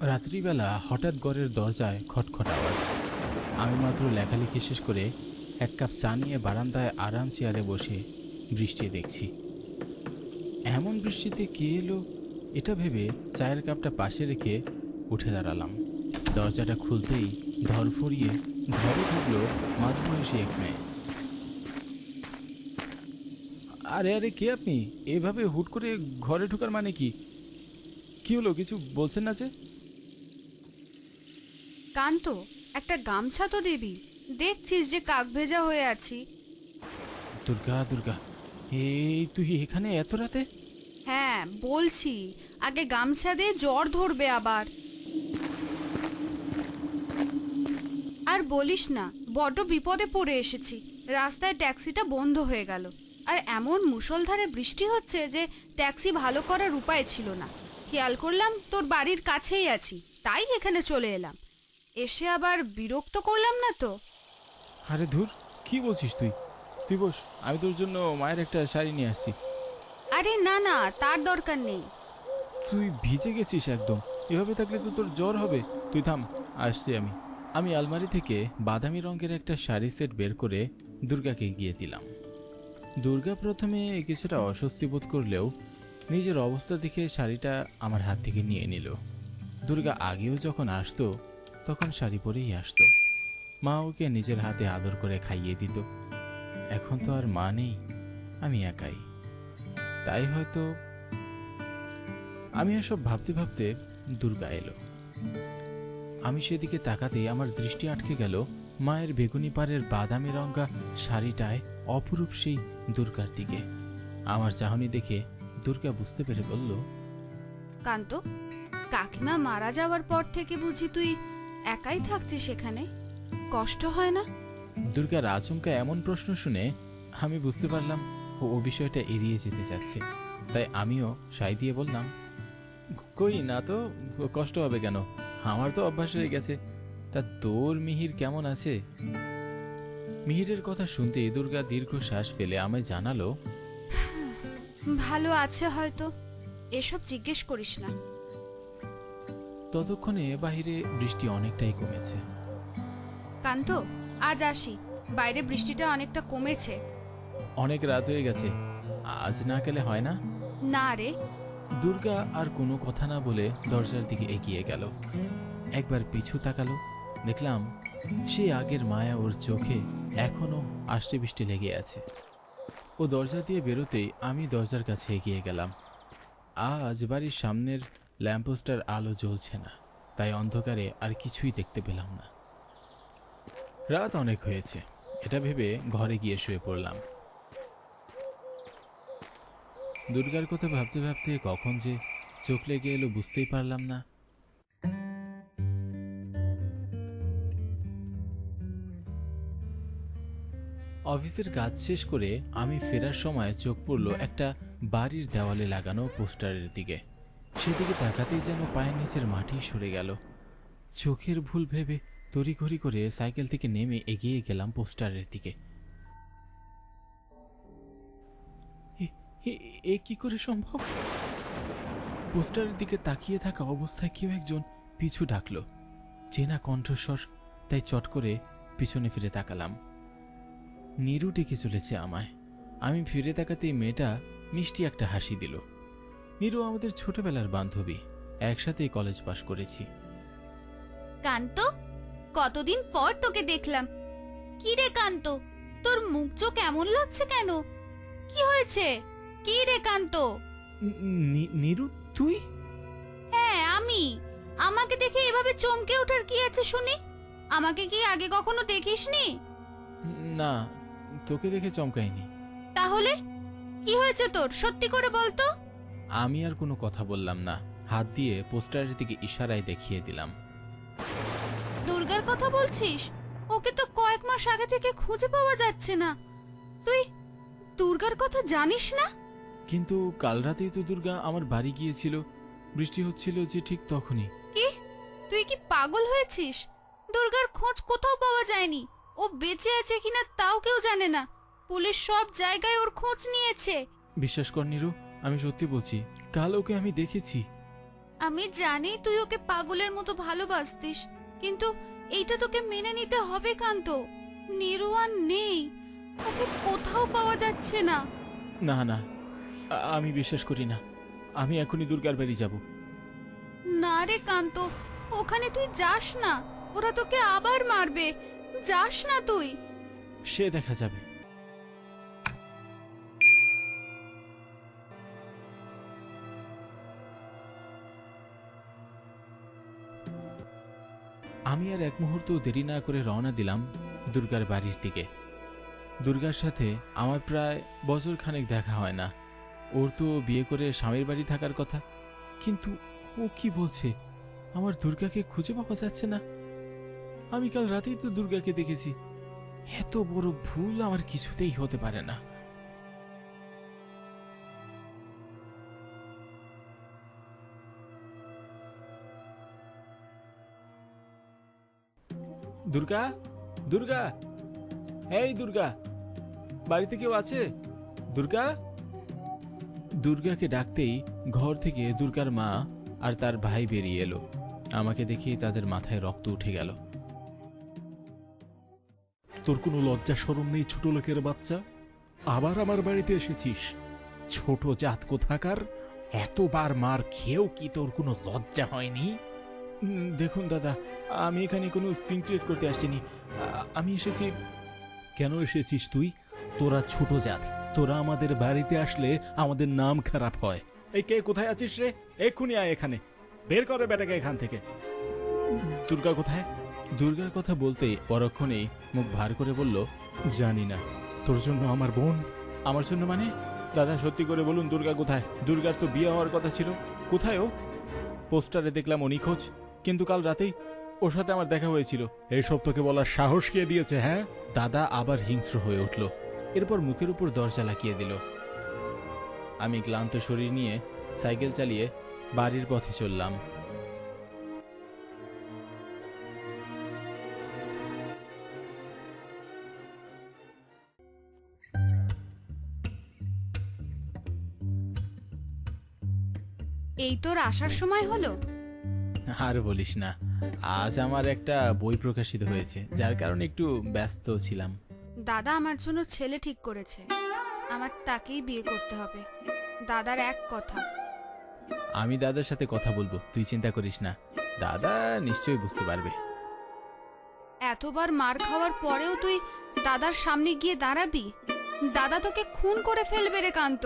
রাত্রিবেলা হঠাৎ ঘরের দরজায় খটখট আওয়াজ। আমি মাত্র লেখালেখি শেষ করে এক কাপ চা নিয়ে বারান্দায় আরাম চেয়ারে বসে বৃষ্টি দেখছি। এমন বৃষ্টিতে কে এলো এটা ভেবে চায়ের কাপটা পাশে রেখে উঠে দাঁড়ালাম। দরজাটা খুলতেই ধরফরিয়ে ঘরে ঢুকলো মাঝবয়সী এক মেয়ে। আরে আরে, কে আপনি? এভাবে হুট করে ঘরে ঢোকার মানে কি? কি হলো, কিছু বলছেন না যে? কান্ত, একটা গামছা তো দিবি। দেখছিস যে কাক ভেজা হয়ে আছি। দুর্গা দুর্গা, এই তুই এখানে এত রাতে? হ্যাঁ বলছি, আগে গামছা দে, জ্বর ধরবে আবার। আর বলিস না, বড্ড বিপদে পড়ে এসেছি। রাস্তায় ট্যাক্সিটা বন্ধ হয়ে গেল। আর এমন মুষলধারে বৃষ্টি হচ্ছে যে ট্যাক্সি ভালো করার উপায় ছিল না। খেয়াল করলাম তোর বাড়ির কাছেই আছি, তাই এখানে চলে এলাম। এসে আবার বিরক্ত করলাম না তো? আরে ধুর, কি বলছিস তুই? তুই বস, আমি তোর জন্য মায়ের একটা শাড়ি নিয়ে আসছি। আরে না না, তার দরকার নেই। তুই ভিজে গেছিস একদম, এভাবে থাকলে তো তোর জ্বর হবে। তুই থাম, আসছি আমি। আমি আলমারি থেকে বাদামি রঙের একটা শাড়ি সেট বের করে দুর্গাকে গিয়ে দিলাম। দুর্গা প্রথমে কিছুটা অস্বস্তি বোধ করলেও নিজের অবস্থা দেখে শাড়িটা আমার হাত থেকে নিয়ে নিল। দুর্গা আগেও যখন আসতো তখন শাড়ি পরেই আসতো। মা ওকে নিজের হাতে আদর করে খাইয়ে দিত। এখন তো আর মা নেই, আমি একাই। তাই হয়তো। আমি এসব ভাবতে ভাবতে দুর্গা এলো। আমি সেদিকে তাকাতেই আমার দৃষ্টি আটকে গেল মায়ের বেগুনি পাড়ের বাদামি রঙা শাড়িটায় অপরূপ সেই দুর্গার দিকে। আমার চাহনি দেখে দুর্গা বুঝতে পেরে বলল, কান্ত, কাকিমা মারা যাওয়ার পর থেকে বুঝি তুই একাই থাকছিস এখানে? কষ্ট হয় না? দুর্গার আচমকা এমন প্রশ্ন শুনে আমি বুঝতে পারলাম ও বিষয়টা এড়িয়ে যেতে চাচ্ছে। তাই আমিও সাই দিয়ে বললাম, কই না তো, কষ্ট হবে কেন? আমার তো অভ্যাস হয়ে গেছে। তা তোর মিহির কেমন আছে? মিহিরের কথা শুনতে দুর্গা দীর্ঘশ্বাস ফেলে আমায় জানালো, ভালো আছে হয়তো, এসব জিজ্ঞেস করিস না। ততক্ষণে বাহিরে বৃষ্টি অনেকটাই কমেছে। কান্ত, আজ আসি, বাইরে বৃষ্টিটা অনেকটা কমেছে। অনেক রাত হয়ে গেছে, আজ না গেলে হয় না? না রে। দুর্গা আর কোনো কথা না বলে দরজার দিকে এগিয়ে গেল। একবার পিছু তাকালো, দেখলাম সেই আগের মায়া ওর চোখে এখনো আষ্টে বৃষ্টি লেগে আছে। ও দরজা দিয়ে বেরোতেই আমি দরজার কাছে এগিয়ে গেলাম। আজ বাড়ির সামনের ল্যাম্পপোস্টার আলো জ্বলছে না, তাই অন্ধকারে আর কিছুই দেখতে পেলাম না। রাত অনেক হয়েছে, এটা ভেবে ঘরে গিয়ে শুয়ে পড়লাম। দুর্গার কথা ভাবতে ভাবতে কখন যে চোখ লেগে এলো বুঝতেই পারলাম না। অফিসের কাজ শেষ করে আমি ফেরার সময় চোখ পড়ল একটা বাড়ির দেওয়ালে লাগানো পোস্টারের দিকে। সেদিকে তাকাতেই যেন পায়ের নিচের মাটি সরে গেল। চোখের ভুল ভেবে তড়িঘড়ি করে সাইকেল থেকে নেমে এগিয়ে গেলাম পোস্টারের দিকে। এ কি করে সম্ভব? পোস্টারের দিকে তাকিয়ে থাকা অবস্থায় কেউ একজন পিছু ডাকলো, চেনা কণ্ঠস্বর। তাই চট করে পিছনে ফিরে তাকালাম। নীরু ডেকে চলেছে আমায়। আমি ফিরে তাকাতেই মেয়েটা মিষ্টি একটা হাসি দিল। নীরু আমাদের ছোটবেলার বান্ধবী, একসাথেই কলেজ পাশ করেছি। কান্ত, কতদিন পর তোকে দেখলাম। কি রে কান্ত, তোর মুখ চোখ এমন লাগছে কেন? কি হয়েছে? কি রে কান্ত? নীরু, তুই? হ্যাঁ আমি। আমাকে দেখে এভাবে চমকে ওঠার কি আছে শুনি? আমাকে কি আগে কখনো দেখিসনি? না, তোকে দেখে চমকাইনি। তাহলে কি হয়েছে তোর, সত্যি করে বলতো। আমি আর কোনো কথা বললাম না, হাত দিয়ে পোস্টারের দিকে ইশারায় দেখিয়ে দিলাম। দুর্গার কথা বলছিস? ওকে তো কয়েক মাস আগে থেকে খুঁজে পাওয়া যাচ্ছে না। তুই দুর্গার কথা জানিস না? কিন্তু কাল রাতেই তো দুর্গা আমার বাড়ি গিয়েছিল, বৃষ্টি হচ্ছিল যে ঠিক তখনই। কি, তুই কি পাগল হয়েছিস? দুর্গার খোঁজ কোথাও পাওয়া যায়নি। ও বেঁচে আছে কিনা তাও কেউ জানে না। পুলিশ সব জায়গায় ওর খোঁজ নিয়েছে। বিশ্বাস কর নীরু, আমি সত্যি বলছি, কাল ওকে আমি দেখেছি। আমি জানি তুই ওকে পাগলের মতো ভালোবাসতিস, কিন্তু এইটা তোকে মেনে নিতে হবে কান্ত। নিরু আর নেই, ওকে কোথাও পাওয়া যাচ্ছে না। না না, আমি বিশ্বাস করি না। আমি এখনই দুর্গার বাড়ি যাব। না রে কান্ত, ওখানে তুই যাস না, ওরা তোকে আবার মারবে। যাস না তুই। সে দেখা যাবে। আমি আর এক মুহূর্ত দেরি না করে রওনা দিলাম দুর্গার বাড়ির দিকে। দুর্গার সাথে আমার প্রায় বছর খানেক দেখা হয় না। ওর তো বিয়ে করে স্বামীর বাড়ি থাকার কথা, কিন্তু ও কি বলছে আমার দুর্গাকে খুঁজে পাওয়া যাচ্ছে না। আমি কাল রাতেই তো দুর্গাকে দেখেছি। এত বড় ভুল আমার কিছুতেই হতে পারে না। দুর্গা, দুর্গা, এই দুর্গা, বাড়িতে কেউ আছে? দুর্গা। দুর্গাকে ডাকতেই ঘর থেকে দুর্গার মা আর তার ভাই বেরিয়ে এলো। আমাকে দেখেই তাদের মাথায় রক্ত উঠে গেল। তোর কোনো লজ্জা শরম নেই ছোট লোকের বাচ্চা? আবার আমার বাড়িতে এসেছিস? ছোট জাত কোথাকার! এতবার মার খেয়েও কি তোর কোনো লজ্জা হয়নি? দেখুন দাদা, আমি এখানে কোনো সিন ক্রিয়েট করতে আসছিনি। আমি এসেছি। কেন এসেছিস তুই? তোরা ছোট জাত, তোরা আমাদের বাড়িতে আসলে আমাদের নাম খারাপ হয়। এই কে, কোথায় আছিস রে? এক্ষুনি আয় এখানে, বের করে বেটাকে এখান থেকে। দুর্গা কোথায়? দুর্গার কথা বলতেই পরক্ষণেই মুখ ভার করে বলল, জানি না। তোর জন্য আমার বোন। আমার জন্য মানে? দাদা সত্যি করে বলুন, দুর্গা কোথায়? দুর্গার তো বিয়ে হওয়ার কথা ছিল। কোথায় ও? পোস্টারে দেখলাম ও নিখোঁজ, কিন্তু কাল রাতেই ওর সাথে আমার দেখা হয়েছিল। এইসব তোকে বলার সাহস কে দিয়েছে? হ্যাঁ, দাদা আবার হিংস্র হয়ে উঠল। এরপর মুখের উপর দরজা লাগিয়ে দিল। আমি ক্লান্ত শরীর নিয়ে সাইকেল চালিয়ে বাড়ির পথে চললাম। এই তোর আসার সময় হলো? আর বলিস না, আজ আমার একটা বই প্রকাশিত হয়েছে, যার কারণে একটু ব্যস্ত ছিলাম। দাদা আমার জন্য ছেলে ঠিক করেছে, আমার তাকেই বিয়ে করতে হবে। দাদার এক কথা। আমি দাদার সাথে কথা বলবো, তুই চিন্তা করিস না। দাদা নিশ্চয়ই বুঝতে পারবে। এতবার মার খাওয়ার পরেও তুই দাদার সামনে গিয়ে দাঁড়াবি? দাদা তোকে খুন করে ফেলবে রে কান্ত।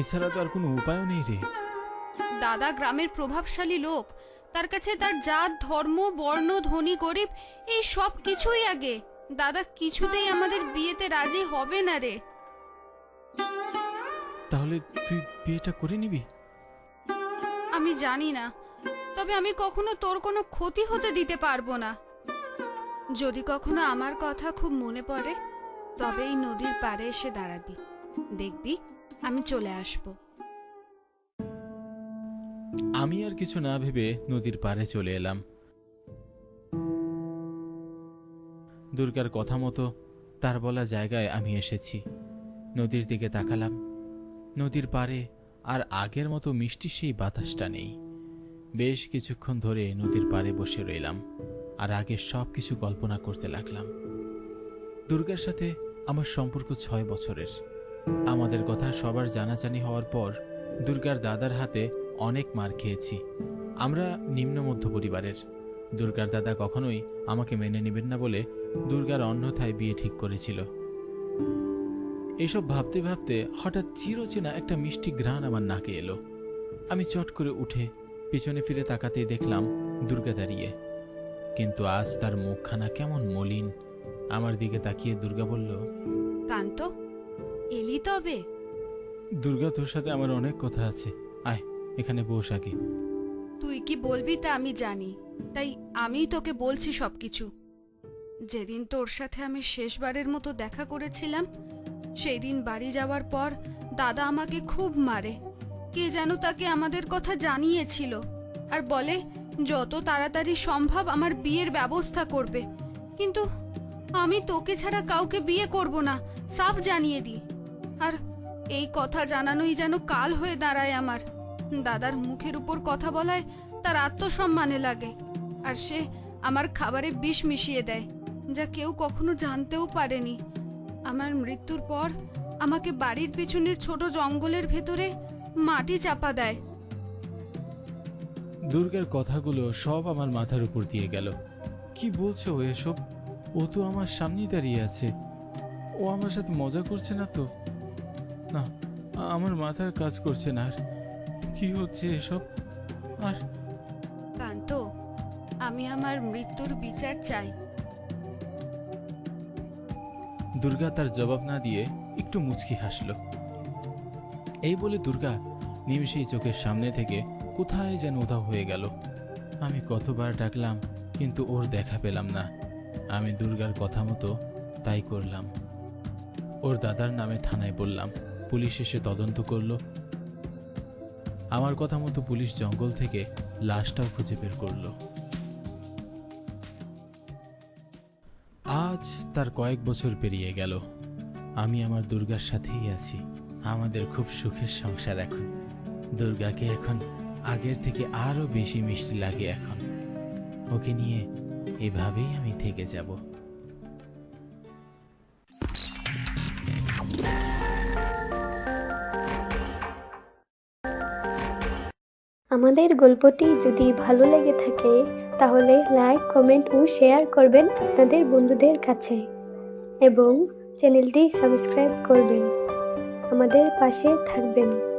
এছাড়া তো আর কোনো উপায় নেই রে। দাদা গ্রামের প্রভাবশালী লোক, তার কাছে তার জাত, ধর্ম, বর্ণ, ধনী, গরিব এই সব কিছুই আগে। দাদা কিছুতেই আমাদের বিয়েতে রাজি হবে না রে। তাহলে তুই বিয়েটা করে নিবি? আমি জানি না, তবে আমি কখনো তোর কোনো ক্ষতি হতে দিতে পারবো না। যদি কখনো আমার কথা খুব মনে পড়ে, তবে এই নদীর পাড়ে এসে দাঁড়াবি, দেখবি আমি চলে আসবো। আমি আর কিছু না ভেবে নদীর পাড়ে চলে এলাম। দুর্গার কথা মতো তার বলা জায়গায় আমি এসেছি। নদীর দিকে তাকালাম। নদীর পাড়ে আর আগের মতো মিষ্টি সেই বাতাসটা নেই। বেশ কিছুক্ষণ ধরে নদীর পাড়ে বসে রইলাম আর আগের সব কিছু কল্পনা করতে লাগলাম। দুর্গার সাথে আমার সম্পর্ক 6 বছরের। আমাদের কথা সবার জানাজানি হওয়ার পর দুর্গার দাদার হাতে অনেক মার খেয়েছি। আমরা নিম্ন মধ্য পরিবারের। দুর্গার দাদা কখনোই আমাকে মেনে নেবেন না বলে দুর্গার অন্যথায় বিয়ে ঠিক করেছিল। এসব ভাবতে ভাবতে হঠাৎ চিরচেনা একটা মিষ্টি ঘ্রাণ আমার নাকে এলো। আমি চট করে উঠে পিছনে ফিরে তাকাতেই দেখলাম দুর্গা দাঁড়িয়ে, কিন্তু আজ তার মুখখানা কেমন মলিন। আমার দিকে তাকিয়ে দুর্গা বলল, কান্ত, এলি তবে? দুর্গা, তোর সাথে আমার অনেক কথা আছে, আয় এখানে বস আগে। তুই কি বলবি তা আমি জানি, তাই আমিই তোকে বলছি সবকিছু। যেদিন তোর সাথে আমি শেষবারের মতো দেখা করেছিলাম, সেই দিন বাড়ি যাওয়ার পর দাদা আমাকে খুব মারে। কে যেন তাকে আমাদের কথা জানিয়েছিল আর বলে যত তাড়াতাড়ি সম্ভব আমার বিয়ের ব্যবস্থা করবে, কিন্তু আমি তোকে ছাড়া কাউকে বিয়ে করব না, সাফ জানিয়ে দিই। আর এই কথা জানানোই যেন কাল হয়ে দাঁড়ায় আমার। দাদার মুখের উপর কথা বলায় তার আত্মসম্মানে লাগে, আর সে আমার খাবারে বিষ মিশিয়ে দেয়, যা কেউ কখনো জানতেও পারেনি। আমার মৃত্যুর পর আমাকে বাড়ির পেছনের ছোট জঙ্গলের ভেতরে মাটি চাপা দেয়। দুর্গার কথাগুলো সব আমার মাথার উপর দিয়ে গেল। কি বলছো এসব? ও তো আমার সামনেই দাঁড়িয়ে আছে। ও আমার সাথে মজা করছে না তো? না, আমার মাথার কাজ করছে না। আর কি হচ্ছে এসব? আর কান্ত, আমি আমার মৃত্যুর বিচার চাই। দুর্গা তার জবাব না দিয়ে একটু মুচকি হাসল। এই বলে দুর্গা নিমেষেই চোখের সামনে থেকে কোথায় যেন উধাও হয়ে গেল। আমি কতবার ডাকলাম, কিন্তু ওর দেখা পেলাম না। আমি দুর্গার কথা মতো তাই করলাম। ওর দাদার নামে থানায় বললাম। পুলিশ এসে তদন্ত করলো। আমার কথা মতো পুলিশ জঙ্গল থেকে লাশটাও খুঁজে বের করলো। আজ তার কয়েক বছর পেরিয়ে গেল। আমি আমার দুর্গার সাথেই আছি। আমাদের খুব সুখের সংসার এখন। দুর্গাকে এখন আগের থেকে আরো বেশি মিষ্টি লাগে। এখন ওকে নিয়ে এভাবেই আমি থেকে যাব। আমাদের গল্পটি যদি ভালো লেগে থাকে তাহলে লাইক, কমেন্ট ও শেয়ার করবেন আপনাদের বন্ধুদের কাছে এবং চ্যানেলটি সাবস্ক্রাইব করবেন। আমাদের পাশে থাকবেন।